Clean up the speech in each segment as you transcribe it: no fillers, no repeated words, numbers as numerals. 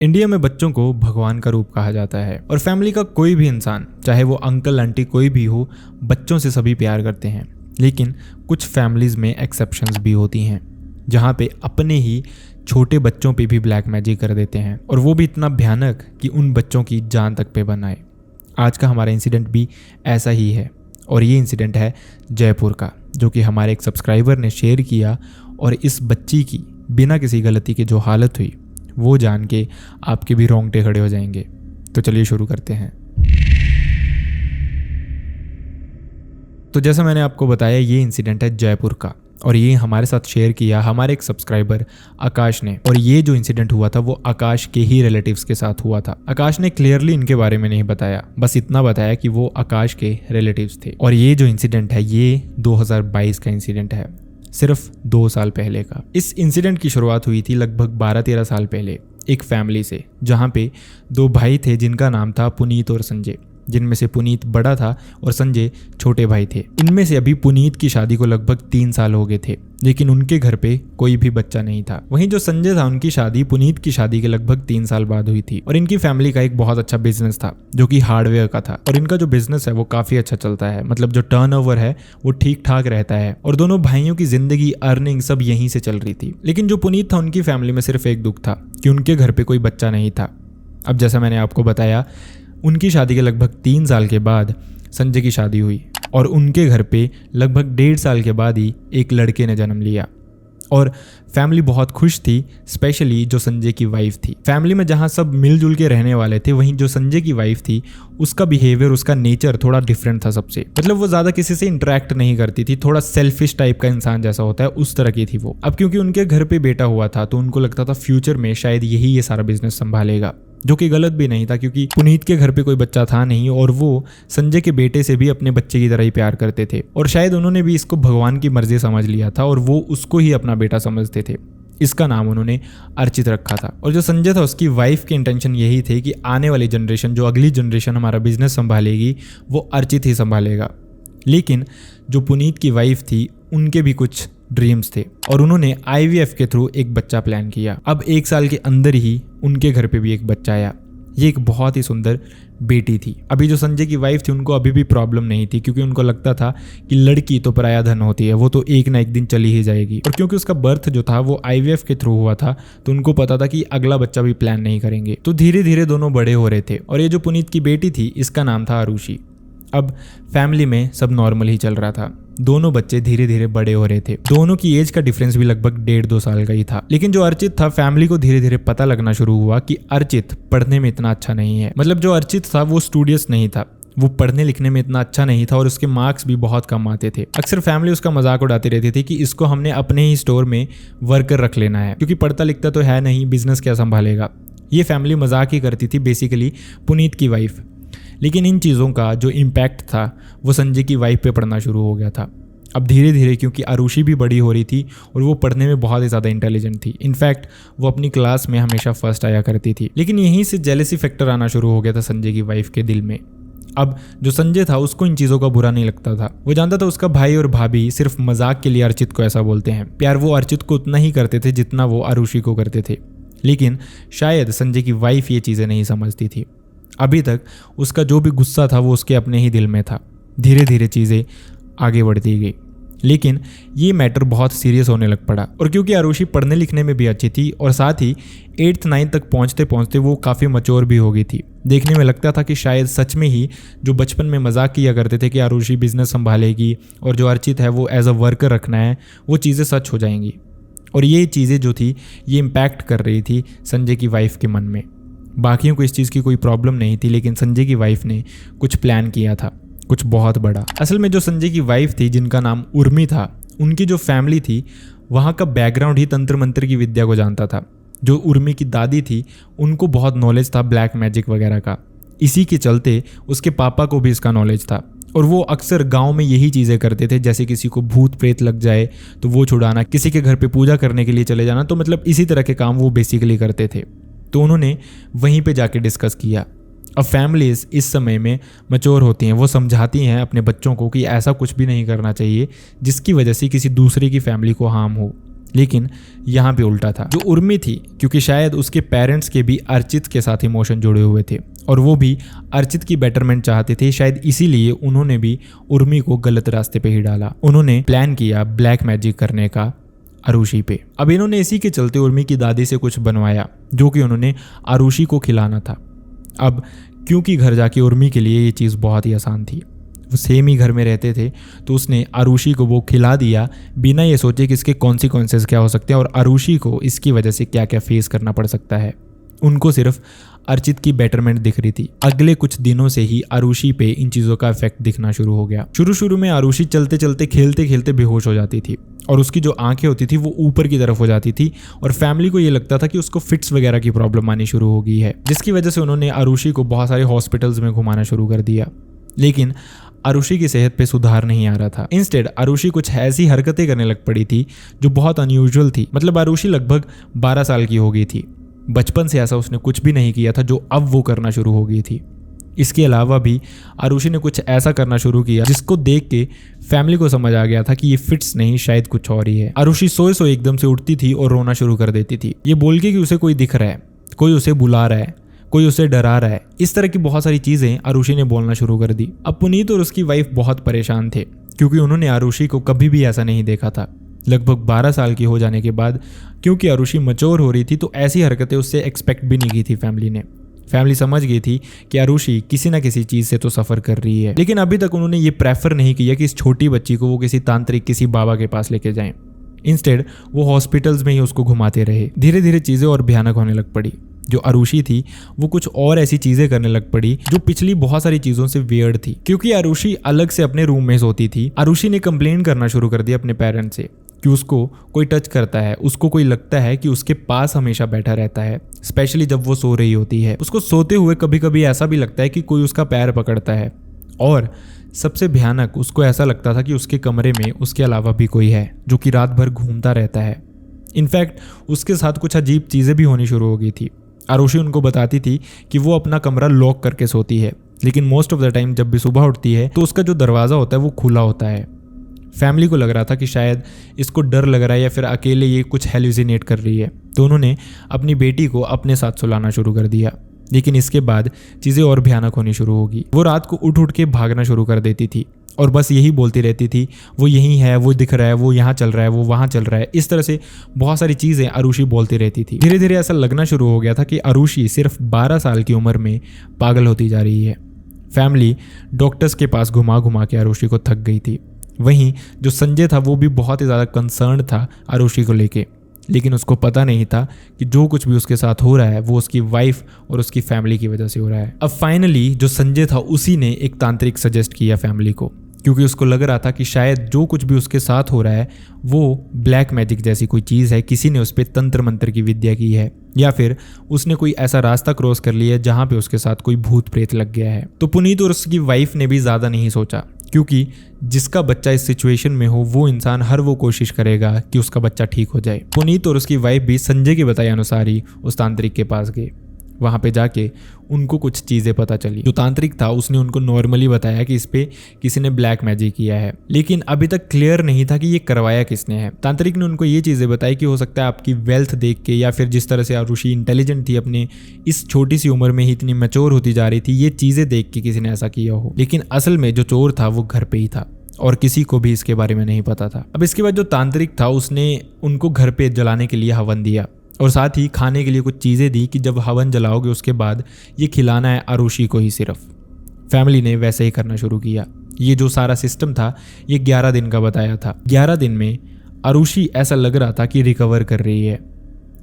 India में बच्चों को भगवान का रूप कहा जाता है और फैमिली का कोई भी इंसान, चाहे वो अंकल आंटी कोई भी हो, बच्चों से सभी प्यार करते हैं। लेकिन कुछ फैमिलीज में एक्सेप्शंस भी होती हैं, जहाँ पे अपने ही छोटे बच्चों पे भी ब्लैक मैजिक कर देते हैं, और वो भी इतना भयानक कि उन बच्चों की जान तक पे बनाए। आज का हमारा इंसिडेंट भी ऐसा ही है, और ये इंसिडेंट है जयपुर का, जो कि हमारे एक सब्सक्राइबर ने शेयर किया। और इस बच्ची की बिना किसी गलती के जो हालत हुई, वो जान के आपके भी रोंगटे खड़े हो जाएंगे। तो चलिए शुरू करते हैं। तो जैसा मैंने आपको बताया, ये इंसिडेंट है जयपुर का, और ये हमारे साथ शेयर किया हमारे एक सब्सक्राइबर आकाश ने। और ये जो इंसिडेंट हुआ था वो आकाश के ही रिलेटिव्स के साथ हुआ था। आकाश ने क्लियरली इनके बारे में नहीं बताया, बस इतना बताया कि वो आकाश के रिलेटिव्स थे। और ये जो इंसिडेंट है ये 2022 का इंसिडेंट है, सिर्फ 2 साल पहले का। इस इंसिडेंट की शुरुआत हुई थी लगभग 12-13 साल पहले एक फैमिली से, जहाँ पे 2 भाई थे जिनका नाम था पुनीत और संजय, जिनमें से पुनीत बड़ा था और संजय छोटे भाई थे। इनमें से अभी पुनीत की शादी को लगभग 3 साल हो गए थे, लेकिन उनके घर पे कोई भी बच्चा नहीं था। वहीं जो संजय था, उनकी शादी पुनीत की शादी के लगभग 3 साल बाद हुई थी। और इनकी फैमिली का एक बहुत अच्छा बिजनेस था, जो कि हार्डवेयर का था। और इनका जो बिजनेस है वो काफी अच्छा चलता है, मतलब जो टर्नओवर है वो ठीक ठाक रहता है। और दोनों भाइयों की जिंदगी, अर्निंग सब यहीं से चल रही थी। लेकिन जो पुनीत था, उनकी फैमिली में सिर्फ एक दुख था कि उनके घर पे कोई बच्चा नहीं था। अब जैसा मैंने आपको बताया, उनकी शादी के लगभग 3 साल के बाद संजय की शादी हुई, और उनके घर पे लगभग 1.5 साल के बाद ही एक लड़के ने जन्म लिया। और फैमिली बहुत खुश थी, स्पेशली जो संजय की वाइफ थी। फैमिली में जहाँ सब मिलजुल के रहने वाले थे, वहीं जो संजय की वाइफ थी, उसका बिहेवियर, उसका नेचर थोड़ा डिफरेंट था सबसे। मतलब वो ज़्यादा किसी से इंटरेक्ट नहीं करती थी, थोड़ा सेल्फिश टाइप का इंसान जैसा होता है, उस तरह की थी वो। अब क्योंकि उनके घर पे बेटा हुआ था, तो उनको लगता था फ्यूचर में शायद यही ये सारा बिजनेस संभालेगा, जो कि गलत भी नहीं था, क्योंकि पुनीत के घर पे कोई बच्चा था नहीं, और वो संजय के बेटे से भी अपने बच्चे की तरह ही प्यार करते थे। और शायद उन्होंने भी इसको भगवान की मर्जी समझ लिया था, और वो उसको ही अपना बेटा समझते थे। इसका नाम उन्होंने अर्चित रखा था। और जो संजय था, उसकी वाइफ के इंटेंशन यही थे कि आने वाली जनरेशन, जो अगली जनरेशन हमारा बिजनेस संभालेगी, वो अर्चित ही संभालेगा। लेकिन जो पुनीत की वाइफ थी, उनके भी कुछ ड्रीम्स थे, और उन्होंने IVF के थ्रू एक बच्चा प्लान किया। अब 1 साल के अंदर ही उनके घर पे भी एक बच्चा आया। ये एक बहुत ही सुंदर बेटी थी। अभी जो संजय की वाइफ थी, उनको अभी भी प्रॉब्लम नहीं थी, क्योंकि उनको लगता था कि लड़की तो पराया धन होती है, वो तो एक ना एक दिन चली ही जाएगी। और क्योंकि उसका बर्थ जो था वो IVF के थ्रू हुआ था, तो उनको पता था कि अगला बच्चा भी प्लान नहीं करेंगे। तो धीरे धीरे दोनों बड़े हो रहे थे। और ये जो पुनीत की बेटी थी, इसका नाम था आरुषि। अब फैमिली में सब नॉर्मल ही चल रहा था, दोनों बच्चे धीरे धीरे बड़े हो रहे थे। दोनों की एज का डिफरेंस भी लगभग 1.5-2 साल का ही था। लेकिन जो अर्चित था, फैमिली को धीरे धीरे पता लगना शुरू हुआ कि अर्चित पढ़ने में इतना अच्छा नहीं है। मतलब जो अर्चित था वो स्टूडियस नहीं था, वो पढ़ने लिखने में इतना अच्छा नहीं था, और उसके मार्क्स भी बहुत कम आते थे। अक्सर फैमिली उसका मजाक उड़ाती रहती थी कि इसको हमने अपने ही स्टोर में वर्कर रख लेना है, क्योंकि पढ़ता लिखता तो है नहीं, बिजनेस क्या संभालेगा। ये फैमिली मजाक ही करती थी बेसिकली पुनीत की वाइफ। लेकिन इन चीज़ों का जो इम्पैक्ट था वो संजय की वाइफ पे पड़ना शुरू हो गया था। अब धीरे धीरे, क्योंकि आरुषि भी बड़ी हो रही थी और वो पढ़ने में बहुत ही ज़्यादा इंटेलिजेंट थी, इनफैक्ट वो अपनी क्लास में हमेशा फर्स्ट आया करती थी। लेकिन यहीं से जेलसी फैक्टर आना शुरू हो गया था संजय की वाइफ के दिल में। अब जो संजय था, उसको इन चीज़ों का बुरा नहीं लगता था। वो जानता था उसका भाई और भाभी सिर्फ मजाक के लिए अर्चित को ऐसा बोलते हैं। प्यार वो अर्चित को उतना ही करते थे जितना वो आरुषि को करते थे। लेकिन शायद संजय की वाइफ ये चीज़ें नहीं समझती थी। अभी तक उसका जो भी गुस्सा था वो उसके अपने ही दिल में था। धीरे धीरे चीज़ें आगे बढ़ती गई, लेकिन ये मैटर बहुत सीरियस होने लग पड़ा। और क्योंकि आरुषि पढ़ने लिखने में भी अच्छी थी, और साथ ही 8th-9th तक पहुँचते पहुँचते वो काफ़ी मैच्योर भी हो गई थी। देखने में लगता था कि शायद सच में ही जो बचपन में मजाक किया करते थे कि आरुषि बिजनेस संभालेगी और जो अर्चित है वो एज अ वर्कर रखना है, वो चीज़ें सच हो जाएंगी। और ये चीज़ें जो थी, ये इम्पैक्ट कर रही थी संजय की वाइफ के मन में। बाकियों को इस चीज़ की कोई प्रॉब्लम नहीं थी, लेकिन संजय की वाइफ ने कुछ प्लान किया था, कुछ बहुत बड़ा। असल में जो संजय की वाइफ थी, जिनका नाम उर्मी था, उनकी जो फैमिली थी, वहाँ का बैकग्राउंड ही तंत्र मंत्र की विद्या को जानता था। जो उर्मी की दादी थी, उनको बहुत नॉलेज था ब्लैक मैजिक वगैरह का। इसी के चलते उसके पापा को भी इसका नॉलेज था, और वो अक्सर गांव में यही चीज़ें करते थे। जैसे किसी को भूत प्रेत लग जाए तो वो छुड़ाना, किसी के घर पे पूजा करने के लिए चले जाना, तो मतलब इसी तरह के काम वो बेसिकली करते थे। तो उन्होंने वहीं पे जाके डिस्कस किया। अब फैमिलीज इस समय में मैच्योर होती हैं, वो समझाती हैं अपने बच्चों को कि ऐसा कुछ भी नहीं करना चाहिए जिसकी वजह से किसी दूसरे की फैमिली को हार्म हो। लेकिन यहाँ पे उल्टा था। जो उर्मी थी, क्योंकि शायद उसके पेरेंट्स के भी अर्चित के साथ इमोशन जुड़े हुए थे और वो भी अर्चित की बेटरमेंट चाहते थे, शायद इसीलिए उन्होंने भी उर्मी को गलत रास्ते पे ही डाला। उन्होंने प्लान किया ब्लैक मैजिक करने का आरुषि पे। अब इन्होंने इसी के चलते उर्मी की दादी से कुछ बनवाया जो कि उन्होंने आरुषि को खिलाना था। अब क्योंकि घर जाके उर्मी के लिए ये चीज़ बहुत ही आसान थी, वो सेम ही घर में रहते थे, तो उसने आरुषि को वो खिला दिया बिना ये सोचे कि इसके कॉन्सिक्वेंसेस क्या हो सकते हैं और आरुषि को इसकी वजह से क्या क्या फेस करना पड़ सकता है। उनको सिर्फ अर्चित की बेटरमेंट दिख रही थी। अगले कुछ दिनों से ही आरुषि पे इन चीज़ों का इफेक्ट दिखना शुरू हो गया। शुरू में आरुषि चलते चलते खेलते खेलते बेहोश हो जाती थी और उसकी जो आंखें होती थी वो ऊपर की तरफ हो जाती थी और फैमिली को ये लगता था कि उसको फिट्स वगैरह की प्रॉब्लम आनी शुरू हो गई है, जिसकी वजह से उन्होंने आरुषि को बहुत सारे हॉस्पिटल्स में घुमाना शुरू कर दिया। लेकिन आरुषि की सेहत पे सुधार नहीं आ रहा था। इंस्टेड आरुषि कुछ ऐसी हरकतें करने लग पड़ी थी जो बहुत अनयूजुअल थी। मतलब आरुषि लगभग 12 साल की हो गई थी। बचपन से ऐसा उसने कुछ भी नहीं किया था जो अब वो करना शुरू हो गई थी। इसके अलावा भी आरुषि ने कुछ ऐसा करना शुरू किया जिसको देख के फैमिली को समझ आ गया था कि ये फिट्स नहीं, शायद कुछ और ही है। आरुषि सोए एकदम से उठती थी और रोना शुरू कर देती थी, ये बोल के कि उसे कोई दिख रहा है, कोई उसे बुला रहा है, कोई उसे डरा रहा है। इस तरह की बहुत सारी चीजें आरुषि ने बोलना शुरू कर दी। अब पुनीत और उसकी वाइफ बहुत परेशान थे क्योंकि उन्होंने आरुषि को कभी भी ऐसा नहीं देखा था। लगभग 12 साल की हो जाने के बाद क्योंकि आरुषि मैच्योर हो रही थी तो ऐसी हरकतें उससे एक्सपेक्ट भी नहीं की थी फैमिली ने। फैमिली समझ गई थी कि आरुषि किसी ना किसी चीज से तो सफर कर रही है, लेकिन अभी तक उन्होंने ये प्रेफर नहीं किया कि इस छोटी बच्ची को वो किसी तांत्रिक, किसी बाबा के पास लेके जाएं। इंस्टेड वो हॉस्पिटल्स में ही उसको घुमाते रहे। धीरे धीरे चीजें और भयानक होने लग पड़ी। जो आरुषि थी वो कुछ और ऐसी चीजें करने लग पड़ी जो पिछली बहुत सारी चीजों से वियर्ड थी। क्योंकि आरुषि अलग से अपने रूम में सोती थी, आरुषि ने कंप्लेन करना शुरू कर दिया अपने पेरेंट्स से कि उसको कोई टच करता है, उसको कोई लगता है कि उसके पास हमेशा बैठा रहता है, स्पेशली जब वो सो रही होती है। उसको सोते हुए कभी कभी ऐसा भी लगता है कि कोई उसका पैर पकड़ता है और सबसे भयानक, उसको ऐसा लगता था कि उसके कमरे में उसके अलावा भी कोई है जो कि रात भर घूमता रहता है। इनफैक्ट उसके साथ कुछ अजीब चीज़ें भी होनी शुरू हो गई थी। आरुषि उनको बताती थी कि वो अपना कमरा लॉक करके सोती है, लेकिन मोस्ट ऑफ द टाइम जब भी सुबह उठती है तो उसका जो दरवाज़ा होता है वो खुला होता है। फैमिली को लग रहा था कि शायद इसको डर लग रहा है या फिर अकेले ये कुछ हेलुसिनेट कर रही है, तो उन्होंने अपनी बेटी को अपने साथ सुलाना शुरू कर दिया। लेकिन इसके बाद चीज़ें और भयानक होनी शुरू होगी। वो रात को उठ के भागना शुरू कर देती थी और बस यही बोलती रहती थी, वो यहीं है, वो दिख रहा है, वो यहाँ चल रहा है, वो वहाँ चल रहा है। इस तरह से बहुत सारी चीज़ें आरुषि बोलती रहती थी। धीरे धीरे ऐसा लगना शुरू हो गया था कि आरुषि सिर्फ 12 साल की उम्र में पागल होती जा रही है। फैमिली डॉक्टर्स के पास घुमा घुमा के आरुषि को थक गई थी। वहीं जो संजय था वो भी बहुत ही ज़्यादा कंसर्न था आरुषि को लेके, लेकिन उसको पता नहीं था कि जो कुछ भी उसके साथ हो रहा है वो उसकी वाइफ और उसकी फैमिली की वजह से हो रहा है। अब फाइनली जो संजय था उसी ने एक तांत्रिक सजेस्ट किया फैमिली को, क्योंकि उसको लग रहा था कि शायद जो कुछ भी उसके साथ हो रहा है वो ब्लैक मैजिक जैसी कोई चीज़ है, किसी ने उस पर तंत्र मंत्र की विद्या की है या फिर उसने कोई ऐसा रास्ता क्रॉस कर लिया है जहाँ पे उसके साथ कोई भूत प्रेत लग गया है। तो पुनीत और उसकी वाइफ ने भी ज़्यादा नहीं सोचा, क्योंकि जिसका बच्चा इस सिचुएशन में हो वो इंसान हर वो कोशिश करेगा कि उसका बच्चा ठीक हो जाए। पुनीत और उसकी वाइफ भी संजय के बताए अनुसार ही उस तांत्रिक के पास गए। वहाँ पे जाके उनको कुछ चीज़ें पता चली। जो तांत्रिक था उसने उनको नॉर्मली बताया कि इस पे किसी ने ब्लैक मैजिक किया है, लेकिन अभी तक क्लियर नहीं था कि ये करवाया किसने है। तांत्रिक ने उनको ये चीज़ें बताई कि हो सकता है आपकी वेल्थ देख के या फिर जिस तरह से आरुषि इंटेलिजेंट थी, अपने इस छोटी सी उम्र में ही इतनी मैच्योर होती जा रही थी, ये चीज़ें देख के किसी ने ऐसा किया हो। लेकिन असल में जो चोर था वो घर पे ही था और किसी को भी इसके बारे में नहीं पता था। अब इसके बाद जो तांत्रिक था उसने उनको घर पे जलाने के लिए हवन दिया और साथ ही खाने के लिए कुछ चीज़ें दी कि जब हवन जलाओगे उसके बाद ये खिलाना है आरुषि को ही सिर्फ। फैमिली ने वैसे ही करना शुरू किया। ये जो सारा सिस्टम था ये 11 दिन का बताया था। 11 दिन में आरुषि ऐसा लग रहा था कि रिकवर कर रही है।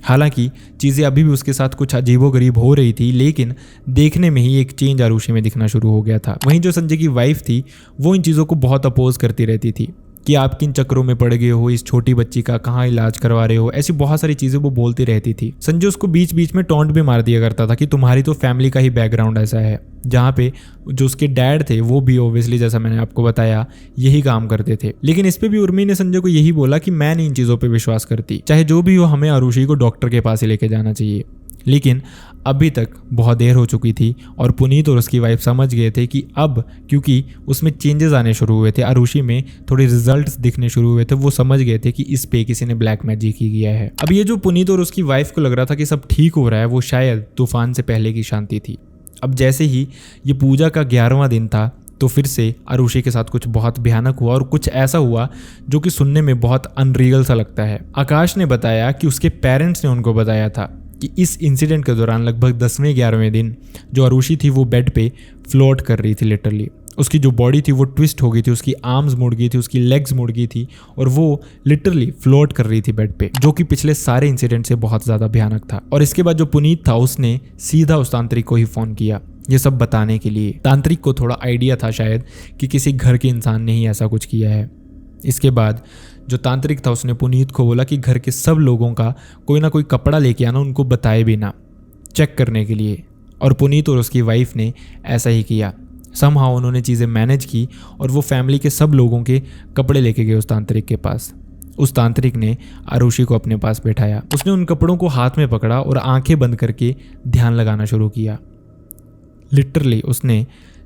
हालांकि चीज़ें अभी भी उसके साथ कुछ अजीबोगरीब हो रही थी, लेकिन देखने में ही एक चेंज आरुषि में दिखना शुरू हो गया था। वहीं जो संजय की वाइफ थी वो इन चीज़ों को बहुत अपोज करती रहती थी कि आप किन चक्रों में पड़ गए हो, इस छोटी बच्ची का कहाँ इलाज करवा रहे हो, ऐसी बहुत सारी चीज़ें वो बोलती रहती थी। संजय उसको बीच बीच में टॉन्ट भी मार दिया करता था कि तुम्हारी तो फैमिली का ही बैकग्राउंड ऐसा है, जहाँ पे जो उसके डैड थे वो भी ओब्वियसली जैसा मैंने आपको बताया यही काम करते थे। लेकिन इस पे भी उर्मी ने संजय को यही बोला कि मैं नहीं इन चीज़ों पर विश्वास करती, चाहे जो भी हो हमें आरुषि को डॉक्टर के पास ही लेके जाना चाहिए। लेकिन अभी तक बहुत देर हो चुकी थी और पुनीत और उसकी वाइफ समझ गए थे कि अब क्योंकि उसमें चेंजेस आने शुरू हुए थे, आरुषि में थोड़े रिजल्ट्स दिखने शुरू हुए थे, वो समझ गए थे कि इस पे किसी ने ब्लैक मैजिक ही किया है। अब ये जो पुनीत और उसकी वाइफ को लग रहा था कि सब ठीक हो रहा है, वो शायद तूफान से पहले की शांति थी। अब जैसे ही ये पूजा का 11वां दिन था तो फिर से आरुषि के साथ कुछ बहुत भयानक हुआ और कुछ ऐसा हुआ जो कि सुनने में बहुत अनरियल सा लगता है। आकाश ने बताया कि उसके पेरेंट्स ने उनको बताया था कि इस इंसिडेंट के दौरान लगभग 10वें 11वें दिन जो आरुषि थी वो बेड पे फ्लोट कर रही थी। लिटरली उसकी जो बॉडी थी वो ट्विस्ट हो गई थी, उसकी आर्म्स मुड़ गई थी, उसकी लेग्स मुड़ गई थी और वो लिटरली फ्लोट कर रही थी बेड पे, जो कि पिछले सारे इंसिडेंट से बहुत ज़्यादा भयानक था। और इसके बाद जो पुनीत था उसने सीधा उस तांत्रिक को ही फ़ोन किया ये सब बताने के लिए। तांत्रिक को थोड़ा आइडिया था शायद कि किसी घर के इंसान ने ही ऐसा कुछ किया है। इसके बाद जो तांत्रिक था उसने पुनीत को बोला कि घर के सब लोगों का कोई ना कोई कपड़ा लेके आना, उनको बताए बिना, चेक करने के लिए। और पुनीत और उसकी वाइफ ने ऐसा ही किया। समहाउ उन्होंने चीज़ें मैनेज की और वो फैमिली के सब लोगों के कपड़े लेके गए उस तांत्रिक के पास। उस तांत्रिक ने आरुषि को अपने पास बैठाया, उसने उन कपड़ों को हाथ में पकड़ा और आंखें बंद करके ध्यान लगाना शुरू किया। लिटरली उसने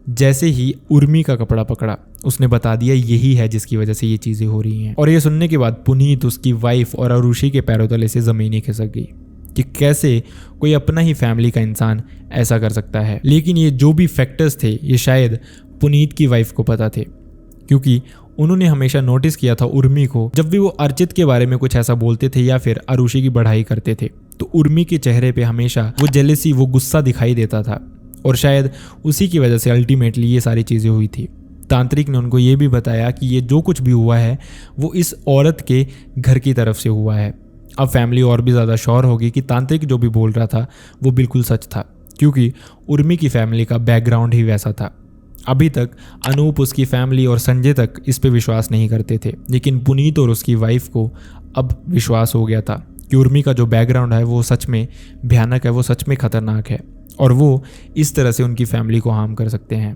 जैसे ही उर्मी का कपड़ा पकड़ा उसने बता दिया यही है जिसकी वजह से ये चीज़ें हो रही हैं। और ये सुनने के बाद पुनीत, उसकी वाइफ और आरुषि के पैरों तले से ज़मीन ही खिसक गई कि कैसे कोई अपना ही फैमिली का इंसान ऐसा कर सकता है। लेकिन ये जो भी फैक्टर्स थे ये शायद पुनीत की वाइफ को पता थे, क्योंकि उन्होंने हमेशा नोटिस किया था उर्मी को, जब भी वो अर्चित के बारे में कुछ ऐसा बोलते थे या फिर आरुषि की बढ़ाई करते थे तो उर्मी के चेहरे पे हमेशा वो जेलेसी, वो गुस्सा दिखाई देता था। और शायद उसी की वजह से अल्टीमेटली ये सारी चीज़ें हुई थी। तांत्रिक ने उनको ये भी बताया कि ये जो कुछ भी हुआ है वो इस औरत के घर की तरफ से हुआ है। अब फैमिली और भी ज़्यादा श्योर होगी कि तांत्रिक जो भी बोल रहा था वो बिल्कुल सच था, क्योंकि उर्मी की फैमिली का बैकग्राउंड ही वैसा था। अभी तक अनूप, उसकी फैमिली और संजय तक इस पे विश्वास नहीं करते थे, लेकिन पुनीत और उसकी वाइफ को अब विश्वास हो गया था कि उर्मी का जो बैकग्राउंड है वो सच में भयानक है, वो सच में खतरनाक है और वो इस तरह से उनकी फैमिली को हार्म कर सकते हैं।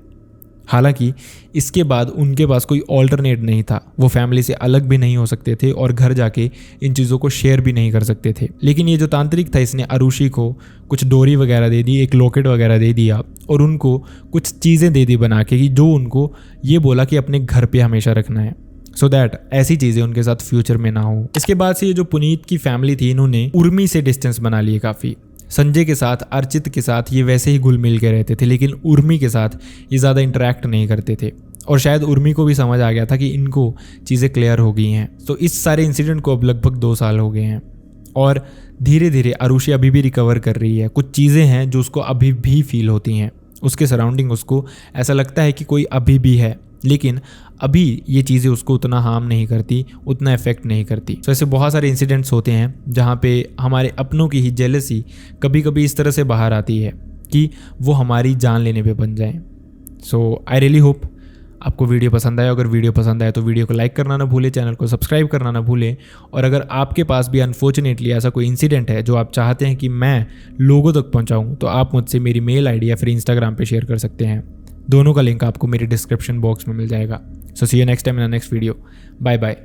हालांकि इसके बाद उनके पास कोई ऑल्टरनेट नहीं था, वो फैमिली से अलग भी नहीं हो सकते थे और घर जाके इन चीज़ों को शेयर भी नहीं कर सकते थे। लेकिन ये जो तांत्रिक था इसने आरुषि को कुछ डोरी वगैरह दे दी, एक लॉकेट वगैरह दे दिया और उनको कुछ चीज़ें दे दी बना के, कि जो उनको ये बोला कि अपने घर पे हमेशा रखना है, सो दैट ऐसी चीज़ें उनके साथ फ्यूचर में ना हो। इसके बाद से ये जो पुनीत की फैमिली थी इन्होंने उर्मी से डिस्टेंस बना लिए काफ़ी। संजय के साथ, अर्चित के साथ ये वैसे ही घुल मिल के रहते थे, लेकिन उर्मी के साथ ये ज़्यादा इंटरेक्ट नहीं करते थे। और शायद उर्मी को भी समझ आ गया था कि इनको चीज़ें क्लियर हो गई हैं। तो इस सारे इंसिडेंट को अब लगभग 2 साल हो गए हैं और धीरे धीरे आरुषि अभी भी रिकवर कर रही है। कुछ चीज़ें हैं जो उसको अभी भी फील होती हैं, उसके सराउंडिंग उसको ऐसा लगता है कि कोई अभी भी है, लेकिन अभी ये चीज़ें उसको उतना हार्म नहीं करती, उतना इफेक्ट नहीं करती। तो ऐसे बहुत सारे इंसिडेंट्स होते हैं जहाँ पे हमारे अपनों की ही जेलसी कभी कभी इस तरह से बाहर आती है कि वो हमारी जान लेने पे बन जाए। सो आई रियली होप आपको वीडियो पसंद आया। अगर वीडियो पसंद आया तो वीडियो को लाइक करना ना भूलें, चैनल को सब्सक्राइब करना ना भूलें। और अगर आपके पास भी अनफॉर्चुनेटली ऐसा कोई इंसिडेंट है जो आप चाहते हैं कि मैं लोगों तक पहुँचाऊँ, तो आप मुझसे मेरी मेल ID या फिर इंस्टाग्राम पे शेयर कर सकते हैं। दोनों का लिंक आपको मेरे डिस्क्रिप्शन बॉक्स में मिल जाएगा। So see you next time in the next video. Bye bye.